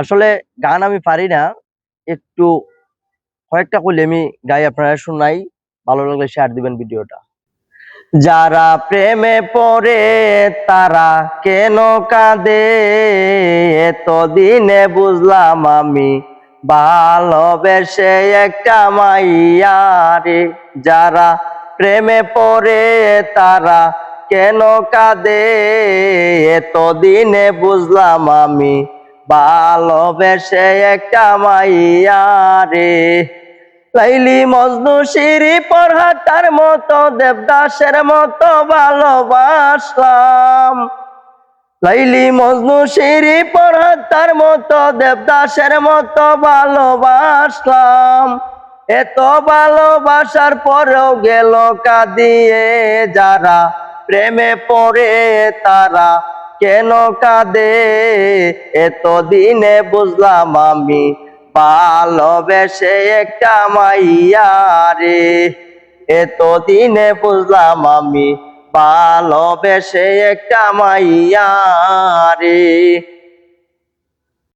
আসলে গান আমি পারি না, একটু কয়েকটা কইলে আমি গাই, আপনারা শোনাই, ভালো লাগলে শেয়ার দিবেন ভিডিওটা। যারা প্রেমে পড়ে তারা কেন কাঁদে, এতদিনে বুঝলাম আমি ভালোবেসে একটা মাইয়ারে। যারা প্রেমে পড়ে তারা কেন কাঁদে, এতদিনে বুঝলাম আমি ভালোবেসে একটা মাইয়ারে। লাইলি মজনু শিরি পরহাটার মতো দেবদাসের মতো ভালোবাসলাম। লাইলি মজনু শিরি পরহাটার মতো দেবদাসের মতো ভালোবাসলাম। এত ভালোবাসার পরেও গেল কাঁদিয়ে। যারা প্রেমে পড়ে তারা কেন কাঁদে, এতদিনে বুঝলাম আমি ভালোবেসে একটা মাইয়ারে। এতদিনে বুঝলাম আমি ভালোবেসে একটা মাইয়ারে।